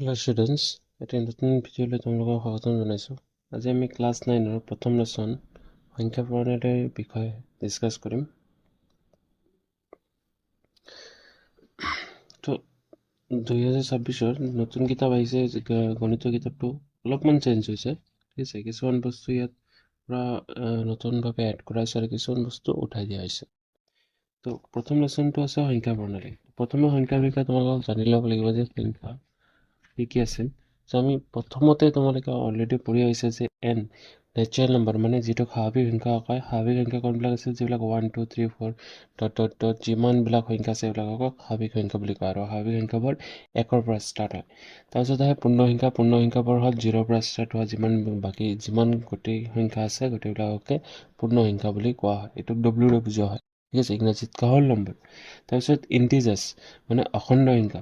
Hello students, এটা নতুন ভিডিঅ'লৈ তোমালোকক স্বাগতম জনাইছোঁ। আজি আমি ক্লাছ 9ৰ প্ৰথম লেচন সংখ্যা প্ৰণালীৰ বিষয়ে ডিছকাছ কৰিম। তো 2026ৰ নতুন কিতাপ আহিছে, গণিতৰ কিতাপটো অলপমান চেঞ্জ হৈছে। ঠিক আছে, কিছুমান বস্তু ইয়াত পৰা নতুনভাৱে এড কৰা হৈছে আৰু কিছুমান বস্তু উঠাই দিয়া হৈছে। তো প্ৰথম লেচনটো আছে সংখ্যা প্ৰণালী। প্ৰথমে সংখ্যাৰ বিষয়ে তোমালোকক জানি ল'ব লাগিব যে সংখ্যা কি আছে। আমি প্ৰথমতে তোমালোকে অলৰেডি পঢ়ি আহিছে যে এন নেচাৰেল নম্বৰ, মানে যিটো স্বাভাৱিক সংখ্যা কয়। স্বাভাৱিক সংখ্যা কোনবিলাক আছে, যিবিলাক 1 2 3 4 ডট ডট ডট যিমানবিলাক সংখ্যা আছে এইবিলাকক স্বাভাৱিক সংখ্যা বুলি কয়, আৰু স্বাভাৱিক সংখ্যাবোৰ 1ৰ পৰা ষ্টাৰ্ট হয়। তাৰপিছত আহে পূৰ্ণ সংখ্যা। পূৰ্ণ সংখ্যাবোৰ হ'ল 0ৰ পৰা ষ্টাৰ্ট হোৱা যিমান গোটেই সংখ্যা আছে গোটেইবিলাককে পূৰ্ণ সংখ্যা বুলি কোৱা হয়। এইটোক W বুজোৱা হয়। ঠিক আছে, ইংৰাজীত হোল নম্বৰ। তাৰপিছত ইণ্টিজাৰ্ছ মানে অখণ্ড সংখ্যা,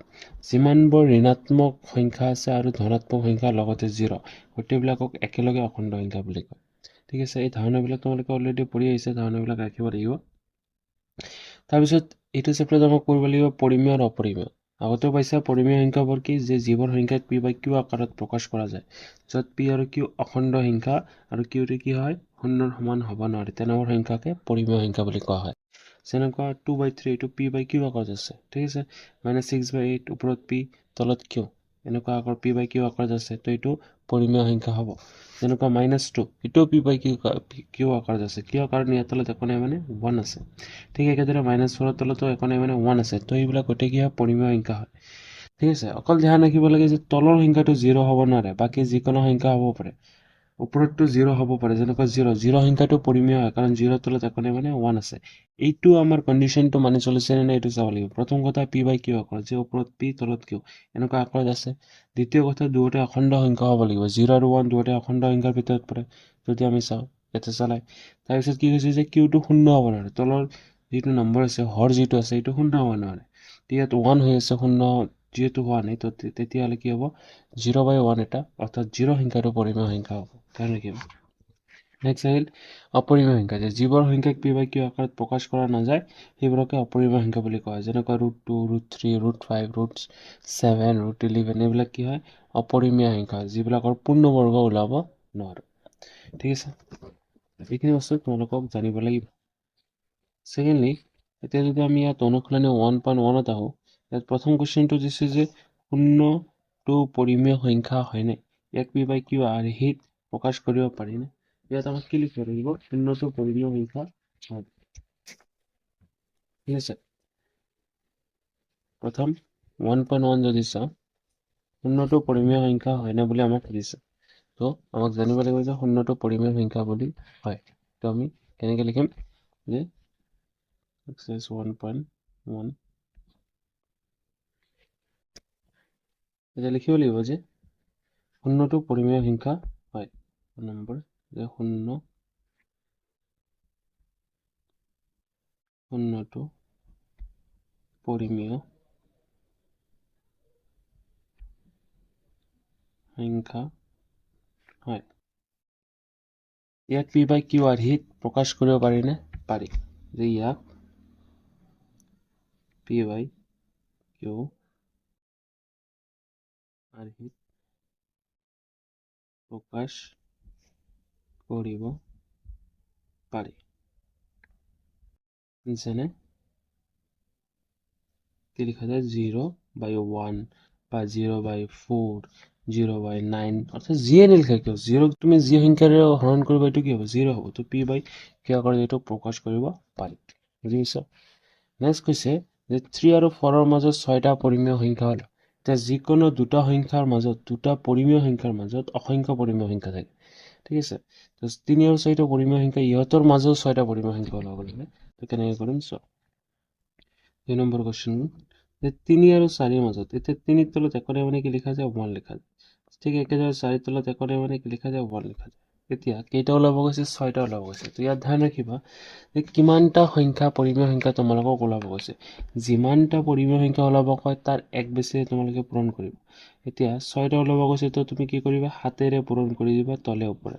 যিমানবোৰ ঋণাত্মক সংখ্যা আছে আৰু ধনাত্মক সংখ্যাৰ লগতে 0 গোটেইবিলাকক একেলগে অখণ্ড সংখ্যা বুলি কয়। ঠিক আছে, এই ধাৰণাবিলাক তোমালোকে অলৰেডি পঢ়ি আহিছে, ধাৰণাবিলাক ৰাখিব লাগিব। তাৰপিছত এইটো চেপ্টাৰত আমাক পঢ়িব লাগিব পৰিমেয় আৰু অপৰিমেয়। আগতেও পাইছা পৰিমেয় সংখ্যাবোৰ কি, যে যিবোৰ সংখ্যাক P বাই Q আকাৰত প্ৰকাশ কৰা যায়, য'ত P আৰু Q অখণ্ড সংখ্যা আৰু Qটো কি হয়, শূন্যৰ সমান হ'ব নোৱাৰে, তেনেবোৰ সংখ্যাকে পৰিমেয় সংখ্যা বুলি কোৱা হয়। যেনেকুৱা 2/3 এইটো P বাই Q আকাৰত আছে। ঠিক আছে, -6/8 ওপৰত P তলত Q, এনেকুৱা আকাৰ P বাই Q আকাৰত আছে, তো এইটো পৰিমেয় সংখ্যা হ'ব। যেনেকুৱা -2 এইটোও P বাই Q আকাৰত আছে, কিয়, কাৰণ ইয়াৰ তলত একো নাই মানে 1 আছে। ঠিক একেদৰে -4ৰ তলতো একো নাই মানে 1 আছে, তো এইবিলাক গোটেই কি হয়, পৰিমেয় সংখ্যা হয়। ঠিক আছে, অকল ধ্যান ৰাখিব লাগে যে তলৰ সংখ্যাটো 0 হ'ব নোৱাৰে, বাকী যিকোনো সংখ্যা হ'ব পাৰে। ওপৰতটো 0 হ'ব পাৰে, যেনেকুৱা 0 সংখ্যাটো পৰিমেয় হয়, কাৰণ 0ৰ তলত একো নাই মানে 1 আছে। এইটো আমাৰ কণ্ডিশ্যনটো মানি চলিছে নে নাই এইটো চাব লাগিব। প্ৰথম কথা P বাই Q আকাৰত, যে ওপৰত P তলত Q এনেকুৱা আকাৰত আছে। দ্বিতীয় কথা, দুয়োটা অখণ্ড সংখ্যা হ'ব লাগিব, 0 আৰু 1 দুয়োটা অখণ্ড সংখ্যাৰ ভিতৰত পৰে। যদি আমি চাওঁ ইয়াতে চালাই, তাৰপিছত কি হৈছে যে Qটো শূন্য হ'ব নোৱাৰে, তলৰ যিটো নম্বৰ আছে, হৰ যিটো আছে এইটো শূন্য হ'ব নোৱাৰে। ইয়াত 1 হৈ আছে, শূন্য যিহেতু হোৱা নাই, তো তেতিয়াহ'লে কি হ'ব, 0/1 এটা, অৰ্থাৎ 0 সংখ্যাটো পৰিমেয় সংখ্যা হ'ব। ধ্যান ৰাখিব। নেক্সট আহিল অপৰিমেয় সংখ্যা, যে যিবোৰ সংখ্যাক P বাই Q আকাৰত প্ৰকাশ কৰা নাযায় সেইবোৰকে অপৰিমেয় সংখ্যা বুলি কোৱা হয়। যেনেকুৱা √2 √3 √5 √7 √11 এইবিলাক কি হয়, অপৰিমেয় সংখ্যা, যিবিলাকৰ পূৰ্ণবৰ্গ ওলাব নোৱাৰো। ঠিক আছে, এইখিনি বস্তু তোমালোকক জানিব লাগিব। ছেকেণ্ডলি, এতিয়া যদি আমি ইয়াত অনুশীলনী 1.1ত আহোঁ, ইয়াত প্ৰথম কুৱেশ্যনটো দিছে যে শূন্যটো পৰিমেয় সংখ্যা হয়নে, ইয়াক P বাই Q আৰ্হিত প্ৰকাশ কৰিব পাৰিনে। ইয়াত আমাক কি লিখিব লাগিব, শূন্যটো পৰিমেয় সংখ্যা হয়। ঠিক আছে, প্ৰথম 1.1 যদি চাওঁ, শূন্যটো পৰিমেয় সংখ্যা হয়নে বুলি আমাক সুধিছে, তো আমাক জানিব লাগিব যে শূন্যটো পৰিমেয় সংখ্যা বুলি হয়। তো আমি কেনেকৈ লিখিম, যে এক্সাৰচাইজ 1.1 এতিয়া লিখিব লাগিব যে শূন্যটো পৰিমেয় সংখ্যা হয়। নম্বৰ যে শূন্যটো পৰিমেয় সংখ্যা হয়। ইয়াক P বাই Q আৰ্হিত প্ৰকাশ কৰিব পাৰিনে, পাৰি, যে ইয়াক P বাই Q আৰ্হিত প্ৰকাশ কৰিব পাৰি। যেনে কি লিখা যায়, 0/1 বা 0/4 0/9, অৰ্থাৎ যিয়ে নিলিখা কিয়, 0 তুমি যি সংখ্যাৰে হৰণ কৰিব এইটো কি হ'ব, 0 হ'ব। তো P বাই Q আকাৰত এইটো প্ৰকাশ কৰিব পাৰি। বুজি পাইছা। নেক্সট কৈছে যে 3 আৰু 4ৰ মাজত 6টা পৰিমেয় সংখ্যা হ'ল। এতিয়া যিকোনো দুটা সংখ্যাৰ মাজত, দুটা পৰিমেয় সংখ্যাৰ মাজত অসংখ্য পৰিমেয় সংখ্যা থাকে। ঠিক আছে, তো 3 আৰু 4টা পৰিমেয় সংখ্যা, ইহঁতৰ মাজত 6টা পৰিমেয় সংখ্যা ওলাব লাগে। তো কেনেকৈ কৰিম চোৱা, 2 নম্বৰ কুৱেশ্যন, যে 3 আৰু 4ৰ মাজত, এতিয়া 3ৰ তলত একো নাই মানে কি লিখা যায়, 1 লিখা যায়। ঠিক একেদৰে 4ৰ তলত একো নাই মানে কি লিখা যায়, 1 লিখা যায়। এতিয়া কেইটা ওলাব গৈছে, 6টা ওলাব গৈছে। তো ইয়াত ধ্যান ৰাখিবা যে কিমানটা সংখ্যা পৰিমেয় সংখ্যা তোমালোকক ওলাব গৈছে। যিমানটা পৰিমেয় সংখ্যা ওলাব কয় তাৰ এক বেছি তোমালোকে পূৰণ কৰিবা। এতিয়া 6টা ওলাব গৈছে, তো তুমি কি কৰিবা, হাতেৰে পূৰণ কৰি দিবা তলে ওপৰে।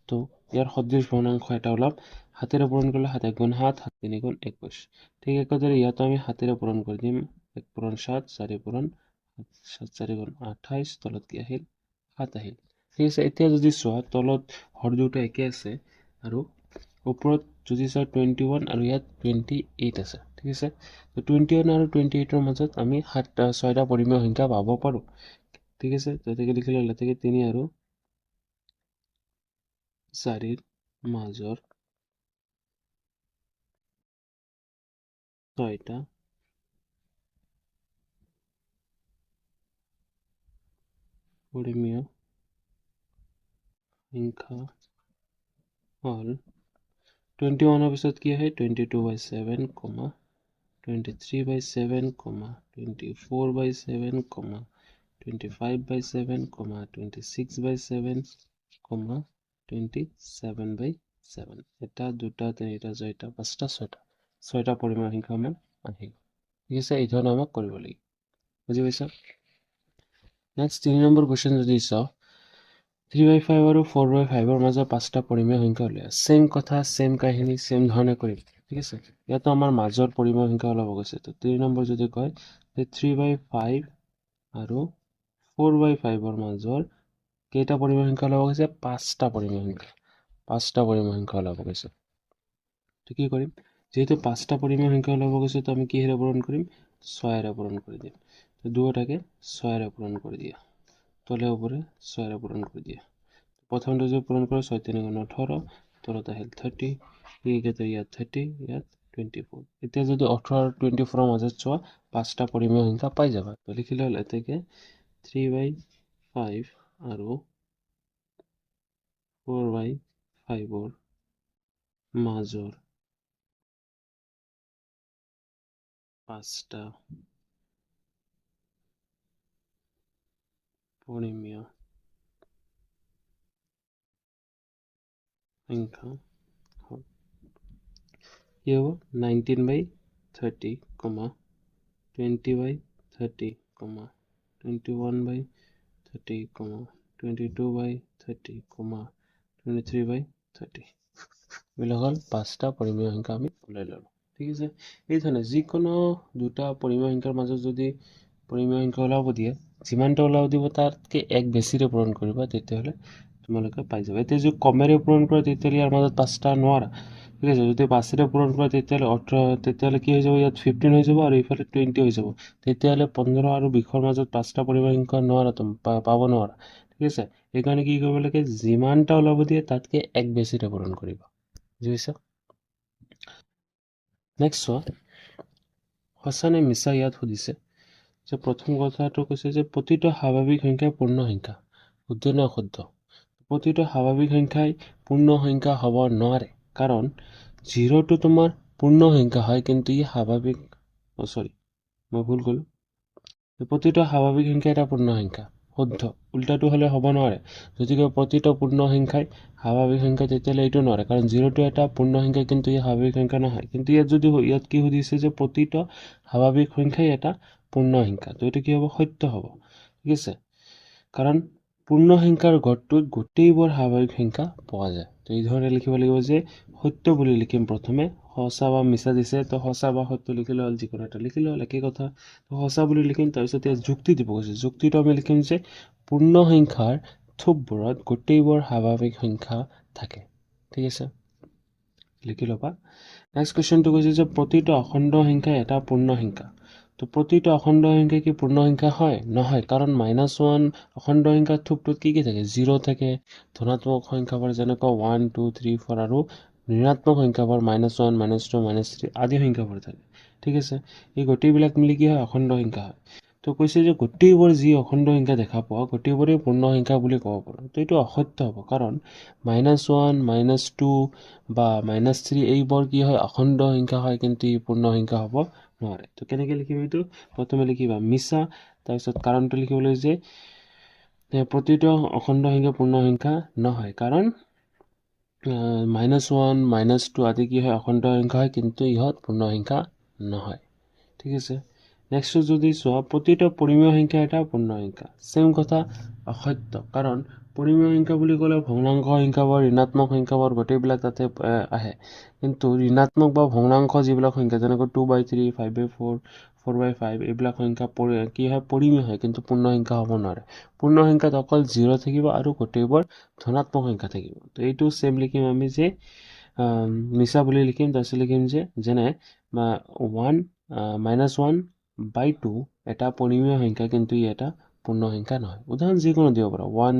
তো ইয়াৰ সদৃশ ভগ্নাংশ এটা ওলাম, হাতেৰে পূৰণ কৰিলে 7 × 7 7 7 × 3 = 21। ঠিক একেদৰে ইয়াতো আমি হাতেৰে পূৰণ কৰি দিম, 1 × 7 4 × 7 4 গুণ 28 তলত কি আহিল 7 আহিল ঠিক আছে এতিয়া যদি চোৱা তলত হৰ দুটা একে আছে আৰু ওপৰত যদি চোৱা 21 আৰু ইয়াত 28 আছে ঠিক আছে তো 21 আৰু 28 ৰ মাজত আমি 6টা পৰিমেয় সংখ্যা পাব পাৰো ঠিক আছে তো এটাকে লিখিলে এটাকে 3 আৰু 4 ৰ মাজৰ 6টা পৰিমেয় সংখ্যা হল 21 ৰ পিছত কি আহে 22/7, 23/7, 24/7, 25/7, 26/7, 27/7 এটা দুটা তিনিটা চাৰিটা পাঁচটা ছয়টা পৰিমেয় সংখ্যা আমাৰ আহিল ঠিক আছে এই ধৰণে আমাক কৰিব লাগিব বুজি পাইছা নেক্সট 3 নম্বৰ কোৱেশ্চন যদি চাও 3/5 আৰু 4/5 ৰ মাজৰ 5টা পৰিমেয় সংখ্যা উলিওৱা সেম কথা সেম কাহিনী সেম ধৰণে কৰিম ঠিক আছে ইয়াতো আমাৰ মাজৰ পৰিমেয় সংখ্যা ওলাব গৈছে তো 3 নম্বৰ যদি কয় 3/5 আৰু 4/5 ৰ মাজৰ কেইটা পৰিমেয় সংখ্যা ওলাব গৈছে 5টা পৰিমেয় সংখ্যা ওলাব গৈছে তো কি কৰিম যেহেতু 5টা পৰিমেয় সংখ্যা ওলাব গৈছে তো আমি কিহেৰে পূৰণ কৰিম 6ৰে পূৰণ কৰি দিম তো দুয়োটাকে 6ৰে পূৰণ কৰি দিয়া তলে ওপৰে 6ৰে পূৰণ কৰি দিয়া প্ৰথমটো যদি পূৰণ কৰে 6 3 গুণ 18 তলত আহিল 30 ইয়াত 30 ইয়াত 24 এতিয়া যদি 18 আৰু 24 ৰ মাজত চোৱা 5টা পৰিমেয় সংখ্যা পাই যাবা তো লিখিলে হ'ল এতেকে 3/5 আৰু 4/5 ৰ মাজৰ 5টা পৰিমেয় সংখ্যা হল কি হ'ব 19/30, 20/30, 21/30, 22/30, 23/30 এইবিলাক হ'ল 5টা পৰিমেয় সংখ্যা আমি ওলাই ল'লো ঠিক আছে এই ধৰণে যিকোনো দুটা পৰিমেয় সংখ্যাৰ মাজত যদি পৰিমেয় সংখ্যা ওলাব দিয়ে যিমানটা ওলাব দিব তাতকে এক বেছিৰে পূৰণ কৰিবা তেতিয়াহ'লে তোমালোকে পাই যাবা এতিয়া যদি কমেৰে পূৰণ কৰা তেতিয়াহ'লে ইয়াৰ মাজত 5টা নোৱাৰা ঠিক আছে যদি 5ৰে পূৰণ কৰা তেতিয়াহ'লে 18 তেতিয়াহ'লে কি হৈ যাব ইয়াত 15 হৈ যাব আৰু ইফালে 20 হৈ যাব তেতিয়াহ'লে 15 আৰু 20ৰ মাজত 5টা পৰিমেয় সংখ্যা নোৱাৰা তুমি পাব নোৱাৰা ঠিক আছে এইকাৰণে কি কৰিব লাগে যিমানটা ওলাব দিয়ে তাতকে এক বেছিৰে পূৰণ কৰিবা বুজি পাইছা নেক্সট চোৱা সঁচা নে মিছা ইয়াত সুধিছে যে প্ৰথম কথাটো কৈছে যে প্ৰতিটো স্বাভাৱিক সংখ্যাই পূৰ্ণ সংখ্যা শুদ্ধ নে অশুদ্ধ প্ৰতিটো স্বাভাৱিক সংখ্যাই পূৰ্ণ সংখ্যা হ'ব নোৱাৰে কাৰণ 0টো তোমাৰ পূৰ্ণ সংখ্যা হয় কিন্তু ই স্বাভাৱিক মই ভুল ক'লো প্ৰতিটো স্বাভাৱিক সংখ্যা এটা পূৰ্ণ সংখ্যা শুদ্ধ উল্টাটো হ'লে হ'ব নোৱাৰে যদি প্ৰতিটো পূৰ্ণ সংখ্যাই স্বাভাৱিক সংখ্যা তেতিয়াহ'লে এইটো নোৱাৰে কাৰণ 0টো এটা পূৰ্ণ সংখ্যা কিন্তু ই স্বাভাৱিক সংখ্যা নহয় কিন্তু ইয়াত কি সুধিছে যে প্ৰতিটো স্বাভাৱিক সংখ্যাই এটা পূৰ্ণ সংখ্যা তো এইটো কি হ'ব সত্য হ'ব ঠিক আছে কাৰণ পূৰ্ণ সংখ্যাৰ গড়টোত গোটেইবোৰ স্বাভাৱিক সংখ্যা পোৱা যায় তো এই ধৰণে লিখিব লাগিব যে সত্য বুলি লিখিম প্ৰথমে সঁচা বা মিছা দিছে তো সঁচা বা সত্য লিখিলে হ'ল যিকোনো এটা লিখিলে হ'ল একে কথা তো সঁচা বুলি লিখিম তাৰপিছত ইয়াত যুক্তি দিব কৈছে যুক্তিটো আমি লিখিম যে পূৰ্ণ সংখ্যাৰ থোপবোৰত গোটেইবোৰ স্বাভাৱিক সংখ্যা থাকে ঠিক আছে লিখি ল'বা নেক্সট কুৱেশ্যনটো কৈছে যে প্ৰতিটো অখণ্ড সংখ্যা এটা পূৰ্ণ সংখ্যা তো প্ৰতিটো অখণ্ড সংখ্যা কি পূৰ্ণ সংখ্যা হয় নহয় কাৰণ -1 অখণ্ড সংখ্যাৰ থোপটোত কি থাকে 0 থাকে ধনাত্মক সংখ্যাবোৰ যেনেকৈ 1 2 3 4 আৰু ঋণাত্মক সংখ্যাবোৰ -1 -2 -3 আদি সংখ্যাবোৰ থাকে ঠিক আছে এই গোটেইবিলাক মিলি কি হয় অখণ্ড সংখ্যা হয় তো কৈছে যে গোটেইবোৰ যি অখণ্ড সংখ্যা দেখা পোৱা গোটেইবোৰে পূৰ্ণ সংখ্যা বুলি ক'ব পাৰোঁ তো এইটো অসত্য হ'ব কাৰণ -1 -2 বা -3 এইবোৰ কি হয় অখণ্ড সংখ্যা হয় কিন্তু ই পূৰ্ণ সংখ্যা হ'ব নোৱাৰে তো কেনেকৈ লিখিম এইটো প্ৰথমে লিখিবা মিছা তাৰপিছত কাৰণটো লিখিবলৈ যে প্ৰতিটো অখণ্ড সংখ্যা পূৰ্ণ সংখ্যা নহয় কাৰণ -1 -2 আদি কি হয় অখণ্ড সংখ্যা হয় কিন্তু ইহঁত পূৰ্ণ সংখ্যা নহয় ঠিক আছে নেক্সট যদি চোৱা প্ৰতিটো পৰিমেয় সংখ্যা এটা পূৰ্ণ সংখ্যা সেম কথা অসত্য কাৰণ পৰিমেয় সংখ্যা বুলি ক'লে ভগ্নাংশ সংখ্যাবোৰ ঋণাত্মক সংখ্যাবোৰ গোটেইবিলাক তাতে আহে কিন্তু ঋণাত্মক বা ভগ্নাংশ যিবিলাক সংখ্যা যেনেকৈ 2/3 5/4 4/5 এইবিলাক সংখ্যা কি হয় পৰিমেয় হয় কিন্তু পূৰ্ণ সংখ্যা হ'ব নোৱাৰে পূৰ্ণ সংখ্যাত অকল 0 থাকিব আৰু গোটেইবোৰ ধনাত্মক সংখ্যা থাকিব তো এইটো সেম লিখিম আমি যে মিছা বুলি লিখিম তাৰপিছত লিখিম যে যেনে 1 -1/2 এটা পৰিমেয় সংখ্যা কিন্তু ই এটা পূৰ্ণ সংখ্যা নহয় উদাহৰণ যিকোনো দিব পাৰো 1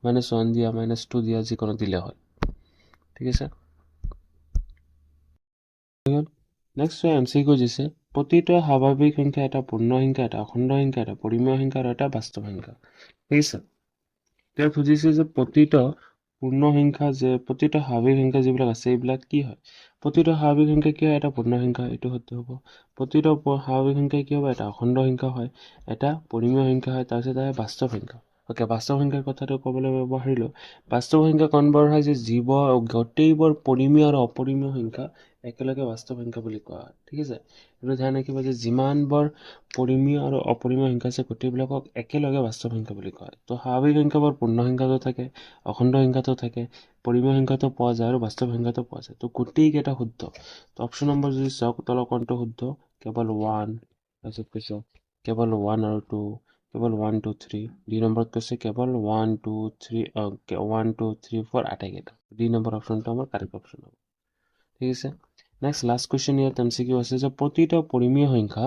-1 দিয়া -2 দিয়া যিকোনো দিলে হয় ঠিক আছে নেক্সট এমসিকিউ দিছে প্ৰতিটো স্বাভাৱিক সংখ্যা এটা পূৰ্ণ সংখ্যা এটা অখণ্ড সংখ্যা এটা পৰিমেয় সংখ্যা আৰু এটা বাস্তৱ সংখ্যা ঠিক আছে তেওঁ খুজিছে যে প্ৰতিটো পূৰ্ণ সংখ্যা যে প্ৰতিটো স্বাভাৱিক সংখ্যা যিবিলাক আছে এইবিলাক কি হয় প্ৰতিটো স্বাভাৱিক সংখ্যা কি হয় এটা পূৰ্ণ সংখ্যা এইটো সত্য হ'ব প্ৰতিটো স্বাভাৱিক সংখ্যা কি হ'ব এটা অখণ্ড সংখ্যা হয় এটা পৰিমেয় সংখ্যা হয় তাৰপিছত এটা বাস্তৱ সংখ্যা ওকে বাস্তৱ সংখ্যাৰ কথাটো ক'বলৈ ব্যৱহাৰিলো বাস্তৱ সংখ্যা কনভাৰ হয় যে গোটেইবোৰ পৰিমেয় আৰু অপৰিমেয় সংখ্যা একেলগে বাস্তৱ সংখ্যা বুলি কোৱা হয় ঠিক আছে এইটো ধ্যান ৰাখিব যে যিমানবোৰ পৰিমেয় আৰু অপৰিমেয় সংখ্যা আছে গোটেইবিলাকক একেলগে বাস্তৱ সংখ্যা বুলি কোৱা হয় তো স্বাভাৱিক সংখ্যাবোৰ পূৰ্ণ সংখ্যাটো থাকে অখণ্ড সংখ্যাটো থাকে পৰিমেয় সংখ্যাটো পোৱা যায় আৰু বাস্তৱ সংখ্যাটো পোৱা যায় তো গোটেইকেইটা শুদ্ধ তো অপশ্যন নম্বৰ যদি চাওক তলৰ কোনটো শুদ্ধ কেৱল 1 তাৰপিছত কৈছে কেৱল 1 আৰু 2 কেৱল 1 2 3 দুই নম্বৰত কৈছে কেৱল 1 2 3 1 2 3 4 আটাইকেইটা দুই নম্বৰ অপশ্যনটো আমাৰ কাৰেক্ট অপশ্যন হ'ব ঠিক আছে নেক্সট লাষ্ট কুৱেশ্যন ইয়াত এমসিকিউ আছে যে প্ৰতিটো পৰিমেয় সংখ্যা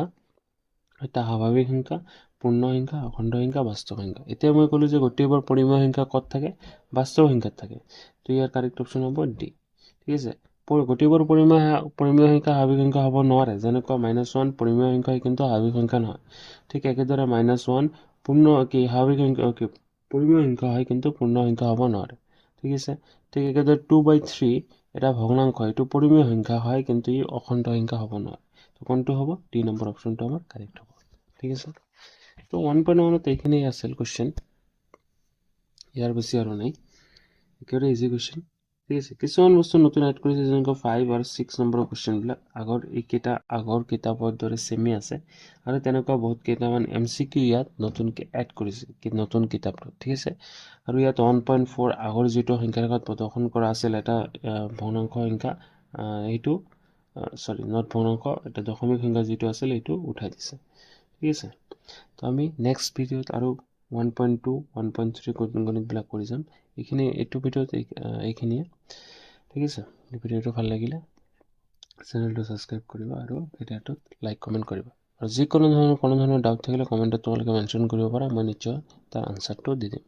এটা স্বাভাৱিক সংখ্যা পূৰ্ণ সংখ্যা অখণ্ড সংখ্যা বাস্তৱ সংখ্যা এতিয়া মই ক'লো যে গোটেইবোৰ পৰিমেয় সংখ্যা ক'ত থাকে বাস্তৱ সংখ্যাত থাকে তো ইয়াৰ কাৰেক্ট অপশ্যন হ'ব ডি ঠিক আছে গোটেইবোৰ পৰিমেয় সংখ্যা স্বাভাৱিক সংখ্যা হ'ব নোৱাৰে যেনেকুৱা -1 পৰিমেয় সংখ্যা কিন্তু স্বাভাৱিক সংখ্যা নহয় ঠিক একেদৰে -1 পূৰ্ণ স্বাভাৱিক সংখ্যা পৰিমেয় সংখ্যা হয় কিন্তু পূৰ্ণ সংখ্যা হ'ব নোৱাৰে ঠিক আছে ঠিক একেদৰে 2/3 এটা ভগ্নাংশ এইটো পৰিমেয় সংখ্যা হয় কিন্তু ই অখণ্ড সংখ্যা হ'ব নোৱাৰে তো কোনটো হ'ব ডি নম্বৰ অপশ্যনটো আমাৰ কাৰেক্ট হ'ব ঠিক আছে তো 1.1 এইখিনি আছিল কুৱেশ্যন ইয়াৰ বেছি আৰু নাই একেবাৰে ইজি কুৱেশ্যন ঠিক আছে কিছুমান বস্তু নতুন এড কৰিছে যেনেকৈ 5 আৰু 6 নম্বৰৰ কুৱেশ্যনবিলাক আগৰ কিতাপৰ দৰে ছেমে আছে আৰু তেনেকুৱা বহুত কেইটামান এমচিকিউ ইয়াত নতুনকৈ এড কৰিছে নতুন কিতাপটোত ঠিক আছে আৰু ইয়াত 1.4 আগৰ যিটো সংখ্যাৰ লগত প্ৰদৰ্শন কৰা আছিল এটা ভগ্নাংশ সংখ্যা এইটো নট ভগ্নাংশ এটা দশমিক সংখ্যা যিটো আছিল এইটো উঠাই দিছে ঠিক আছে তো আমি নেক্সট ভিডিঅ'ত আৰু 1.2 1.3 গণিতবিলাক কৰি যাম এইটো ভিডিঅ'ত এইখিনিয়ে ঠিক আছে ভিডিঅ'টো ভাল লাগিলে চেনেলটো ছাবস্ক্ৰাইব কৰিব আৰু ভিডিঅ'টোত লাইক কমেণ্ট কৰিব আৰু যিকোনো ধৰণৰ ডাউট থাকিলে কমেণ্টত তোমালোকে মেনশ্যন কৰিব পাৰা মই নিশ্চয় তাৰ আনচাৰটো দি দিম